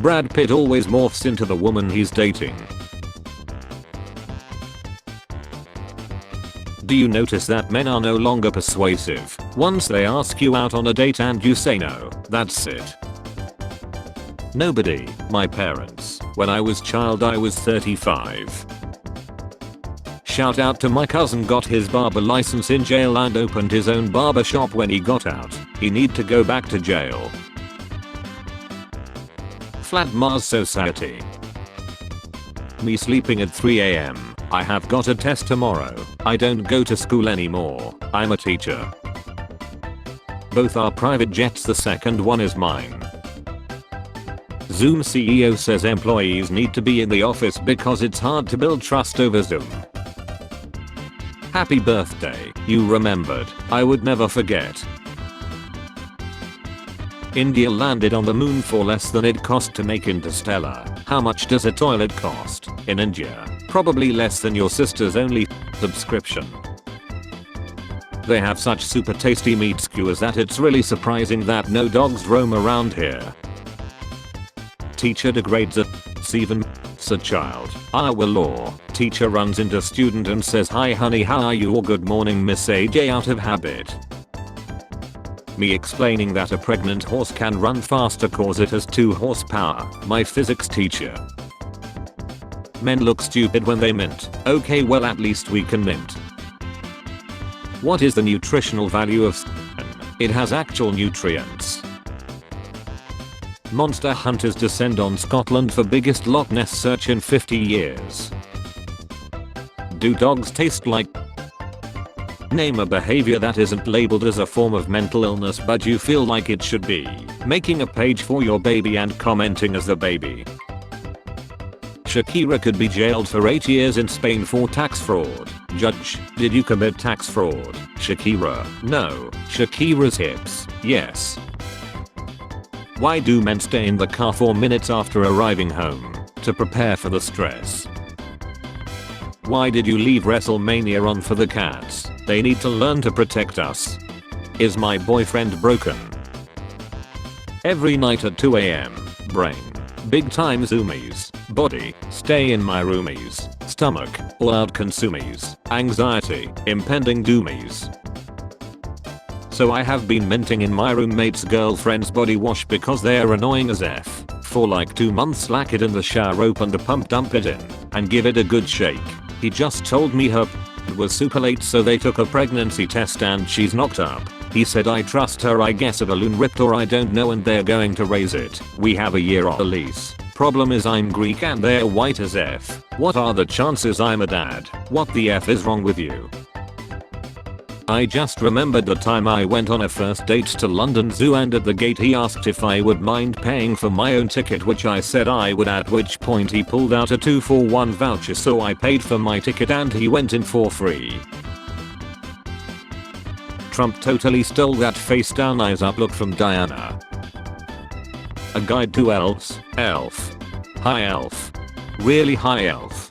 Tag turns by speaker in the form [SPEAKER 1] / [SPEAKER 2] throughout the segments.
[SPEAKER 1] Brad Pitt always morphs into the woman he's dating. Do you notice that men are no longer persuasive? Once they ask you out on a date and you say no, that's it. Nobody. My parents. When I was child I was 35. Shout out to my cousin, got his barber license in jail and opened his own barber shop when he got out. He need to go back to jail. Flat Mars Society. Me sleeping at 3 AM. I have got a test tomorrow. I don't go to school anymore. I'm a teacher. Both are private jets, the second one is mine. Zoom CEO says employees need to be in the office because it's hard to build trust over Zoom. Happy birthday, you remembered. I would never forget. India landed on the moon for less than it cost to make Interstellar. How much does a toilet cost in India? Probably less than your sister's only subscription. They have such super tasty meat skewers that it's really surprising that no dogs roam around here. Teacher degrades a child. Iowa law. Teacher runs into student and says, "Hi honey, how are you?" or "Good morning Miss AJ" out of habit. Me explaining that a pregnant horse can run faster cause it has 2 horsepower. My physics teacher. Men look stupid when they mint. Okay, well at least we can mint. What is the nutritional value of salmon? It has actual nutrients. Monster hunters descend on Scotland for biggest Loch Ness search in 50 years. Do dogs taste like? Name a behavior that isn't labeled as a form of mental illness but you feel like it should be. Making a page for your baby and commenting as the baby. Shakira could be jailed for 8 years in Spain for tax fraud. Judge, did you commit tax fraud? Shakira. No. Shakira's hips. Yes. Why do men stay in the car 4 minutes after arriving home? To prepare for the stress. Why did you leave WrestleMania on for the cats? They need to learn to protect us. Is my boyfriend broken? Every night at 2 AM. Brain. Big time zoomies. Body. Stay in my roomies. Stomach. All out consumies. Anxiety. Impending doomies. So I have been minting in my roommate's girlfriend's body wash because they are annoying as F. For like 2 months, slack it in the shower, open the pump, dump it in, and give it a good shake. He just told me her was super late, so they took a pregnancy test and she's knocked up. He said I trust her, I guess a balloon ripped or I don't know, and they're going to raise it. We have a year on a lease. Problem is I'm Greek and they're white as F. What are the chances I'm a dad? What the F is wrong with you? I just remembered the time I went on a first date to London Zoo and at the gate he asked if I would mind paying for my own ticket, which I said I would, at which point he pulled out a 2-for-1 voucher, so I paid for my ticket and he went in for free. Trump totally stole that face down eyes up look from Diana. A guide to elves. Elf. High elf. Really high elf.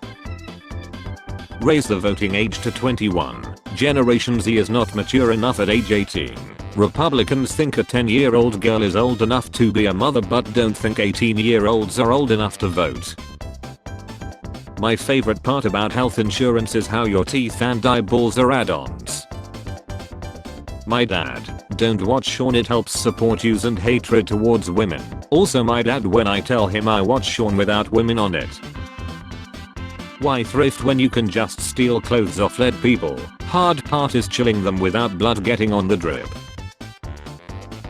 [SPEAKER 1] Raise the voting age to 21. Generation Z is not mature enough at age 18. Republicans think a 10-year-old girl is old enough to be a mother but don't think 18-year-olds are old enough to vote. My favorite part about health insurance is how your teeth and eyeballs are add-ons. My dad. Don't watch Shaun, it helps support use and hatred towards women. Also my dad when I tell him I watch Shaun without women on it. Why thrift when you can just steal clothes off dead people? Hard part is chilling them without blood getting on the drip.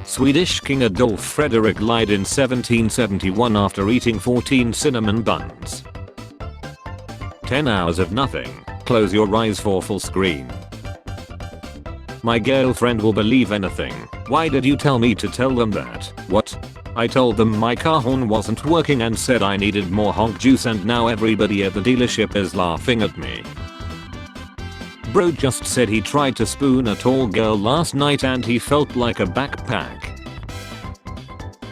[SPEAKER 1] Swedish King Adolf Frederick died in 1771 after eating 14 cinnamon buns. 10 hours of nothing. Close your eyes for full screen. My girlfriend will believe anything. Why did you tell me to tell them that? What? I told them my car horn wasn't working and said I needed more honk juice, and now everybody at the dealership is laughing at me. Bro just said he tried to spoon a tall girl last night and he felt like a backpack.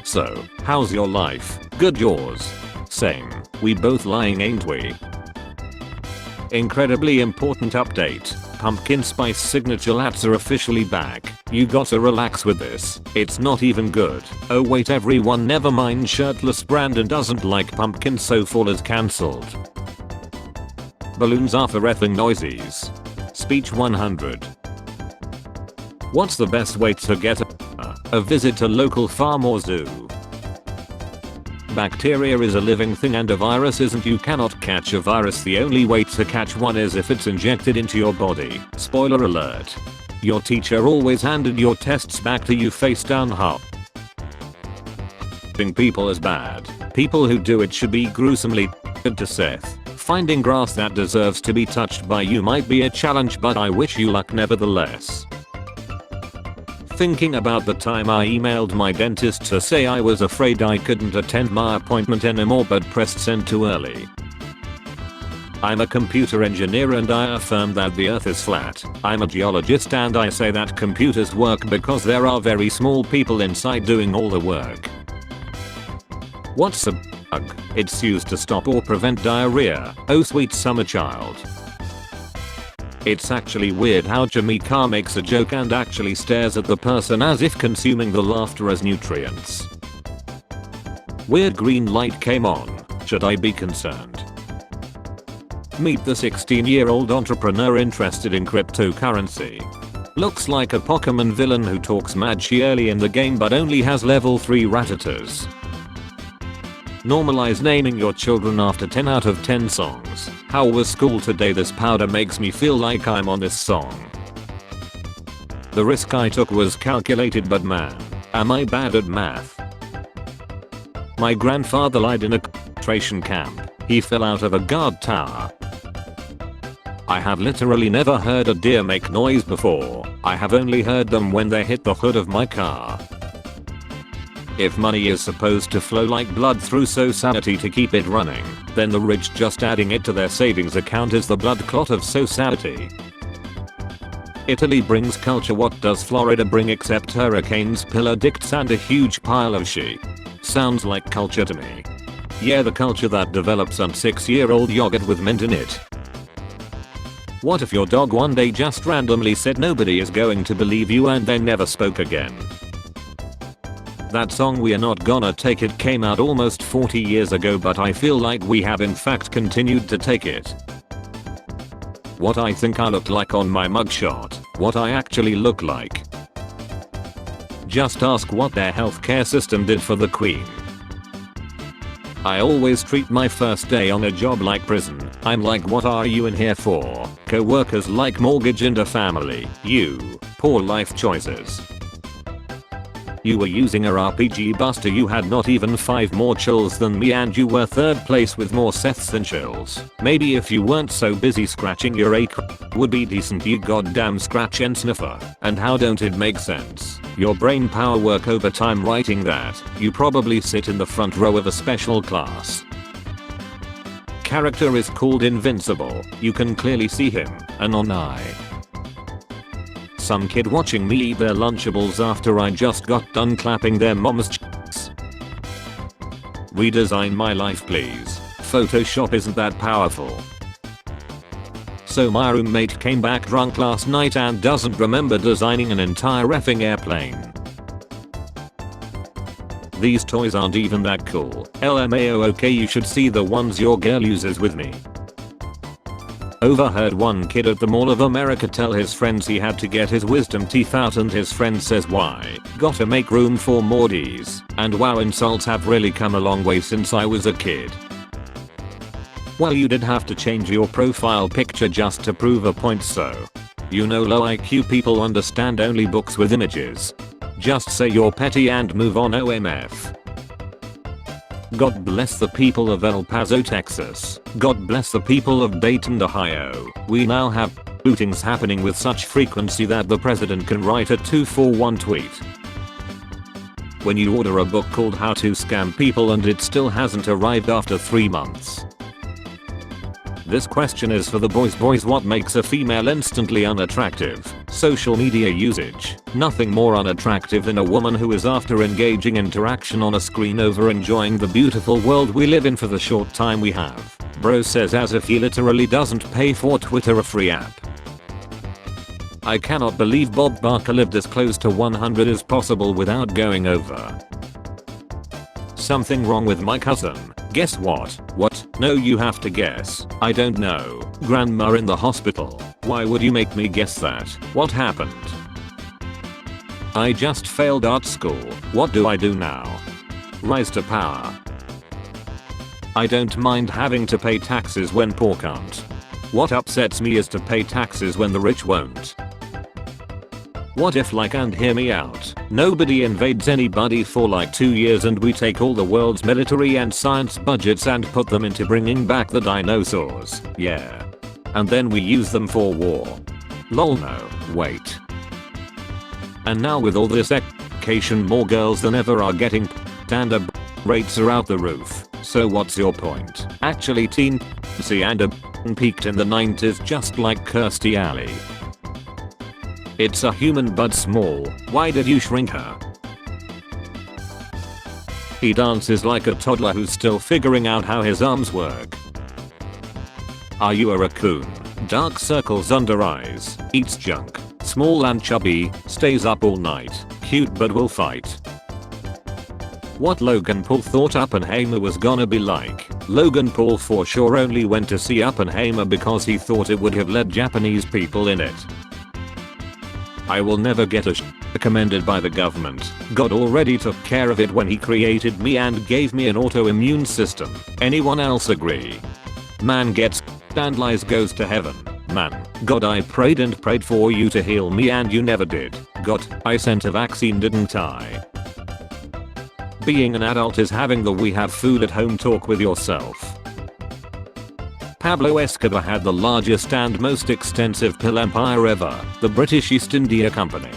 [SPEAKER 1] So, how's your life? Good, yours? Same. We both lying, ain't we? Incredibly important update. pumpkin spice signature lats are officially back. You gotta relax with this. It's not even good. Oh wait everyone, never mind, shirtless Brandon doesn't like pumpkin so fall is cancelled. Balloons are for effing noisies. Speech 100. What's the best way to get a visit to local farm or zoo? Bacteria is a living thing and a virus isn't. You cannot catch a virus. The only way to catch one is if it's injected into your body. Spoiler alert. Your teacher always handed your tests back to you face down hard. People is bad. People who do it should be gruesomely to Seth. Finding grass that deserves to be touched by you might be a challenge, but I wish you luck nevertheless. Thinking about the time I emailed my dentist to say I was afraid I couldn't attend my appointment anymore but pressed send too early. I'm a computer engineer and I affirm that the earth is flat. I'm a geologist and I say that computers work because there are very small people inside doing all the work. What's a bug? It's used to stop or prevent diarrhea. Oh sweet summer child. It's actually weird how Jamaica makes a joke and actually stares at the person as if consuming the laughter as nutrients. Weird green light came on. Should I be concerned? Meet the 16-year-old entrepreneur interested in cryptocurrency. Looks like a Pokemon villain who talks mad shit early in the game but only has level 3 Rattatas. Normalize naming your children after 10 out of 10 songs. How was school today? This powder makes me feel like I'm on this song. The risk I took was calculated, but man, am I bad at math. My grandfather died in a concentration camp. He fell out of a guard tower. I have literally never heard a deer make noise before. I have only heard them when they hit the hood of my car. If money is supposed to flow like blood through society to keep it running, then the rich just adding it to their savings account is the blood clot of society. Italy brings culture. What does Florida bring except hurricanes, pillar dicts and a huge pile of shit? Sounds like culture to me. Yeah, the culture that develops on 6-year-old yogurt with mint in it. What if your dog one day just randomly said nobody is going to believe you and then never spoke again? That song "We're Not Gonna Take It" came out almost 40 years ago, but I feel like we have in fact continued to take it. What I think I look like on my mugshot. What I actually look like. Just ask what their healthcare system did for the Queen. I always treat my first day on a job like prison. I'm like, what are you in here for? Co-workers like mortgage and a family. You. Poor life choices. You were using a RPG buster. You had not even 5 more chills than me and you were 3rd place with more Seths than chills. Maybe if you weren't so busy scratching your would be decent, you goddamn scratch and sniffer. And how don't it make sense? Your brain power work overtime writing that. You probably sit in the front row of a special class. Character is called Invincible. You can clearly see him. Anon I. Some kid watching me eat their Lunchables after I just got done clapping their mom's cheeks. Redesign my life please. Photoshop isn't that powerful. So my roommate came back drunk last night and doesn't remember designing an entire effing airplane. These toys aren't even that cool. LMAO, okay, you should see the ones your girl uses with me. Overheard one kid at the Mall of America tell his friends he had to get his wisdom teeth out and his friend says, why? Gotta make room for more D's. And wow, insults have really come a long way since I was a kid. Well, you did have to change your profile picture just to prove a point, so. You know, low IQ people understand only books with images. Just say you're petty and move on, OMF. God bless the people of El Paso, Texas. God bless the people of Dayton, Ohio. We now have lootings happening with such frequency that the president can write a 2-for-1 tweet. When you order a book called How to Scam People and it still hasn't arrived after 3 months. This question is for the boys. What makes a female instantly unattractive? Social media usage. Nothing more unattractive than a woman who is, after engaging interaction on a screen, over enjoying the beautiful world we live in for the short time we have. Bro says as if he literally doesn't pay for Twitter, a free app. I cannot believe Bob Barker lived as close to 100 as possible without going over. Something wrong with my cousin. Guess what? What? No, you have to guess. I don't know. Grandma in the hospital. Why would you make me guess that? What happened? I just failed art school. What do I do now? Rise to power. I don't mind having to pay taxes when poor can't. What upsets me is to pay taxes when the rich won't. What if, like, and hear me out, nobody invades anybody for like 2 years and we take all the world's military and science budgets and put them into bringing back the dinosaurs? Yeah. And then we use them for war. Lol, no, wait. And now with all this education, more girls than ever are getting and rates are out the roof. So what's your point? Actually, teen and peaked in the 90s just like Kirstie Alley. It's a human but small. Why did you shrink her? He dances like a toddler who's still figuring out how his arms work. Are you a raccoon? Dark circles under eyes, eats junk, small and chubby, stays up all night, cute but will fight. What Logan Paul thought Oppenheimer was gonna be like. Logan Paul for sure only went to see Oppenheimer because he thought it would have led Japanese people in it. I will never get a recommended by the government. God already took care of it when he created me and gave me an autoimmune system. Anyone else agree? Man gets and lies goes to heaven. Man, God, I prayed and prayed for you to heal me and you never did. God, I sent a vaccine, didn't I? Being an adult is having the we have food at home talk with yourself. Pablo Escobar had the largest and most extensive pill empire ever, the British East India Company.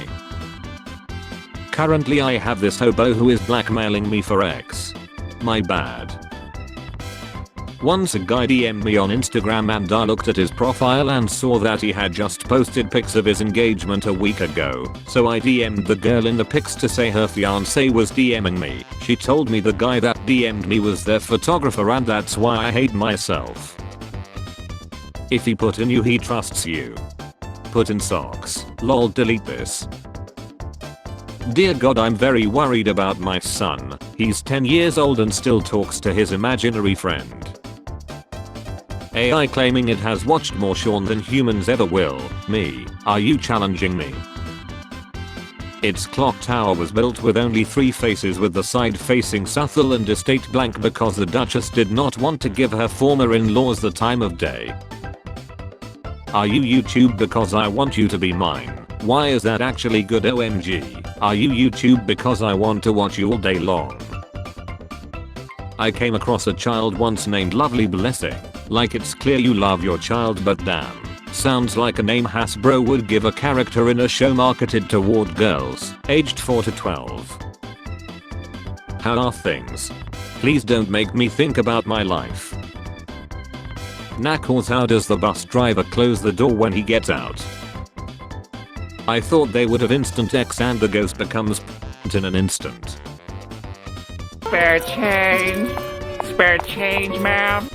[SPEAKER 1] Currently I have this hobo who is blackmailing me for X. My bad. Once a guy DM'd me on Instagram and I looked at his profile and saw that he had just posted pics of his engagement a week ago, so I DM'd the girl in the pics to say her fiancé was DMing me. She told me the guy that DM'd me was their photographer and that's why I hate myself. If he put in you, he trusts you. Put in socks. Lol, delete this. Dear God, I'm very worried about my son. He's 10 years old and still talks to his imaginary friend. AI claiming it has watched more Shaun than humans ever will. Me, are you challenging me? Its clock tower was built with only 3 faces with the side facing Sutherland estate blank because the Duchess did not want to give her former in-laws the time of day. Are you YouTube because I want you to be mine? Why is that actually good? OMG. Are you YouTube because I want to watch you all day long? I came across a child once named Lovely Blessing. Like, it's clear you love your child, but damn. Sounds like a name Hasbro would give a character in a show marketed toward girls aged 4 to 12. How are things? Please don't make me think about my life. Knuckles, how does the bus driver close the door when he gets out? I thought they would have instant X and the ghost becomes in an instant.
[SPEAKER 2] Spare change, ma'am.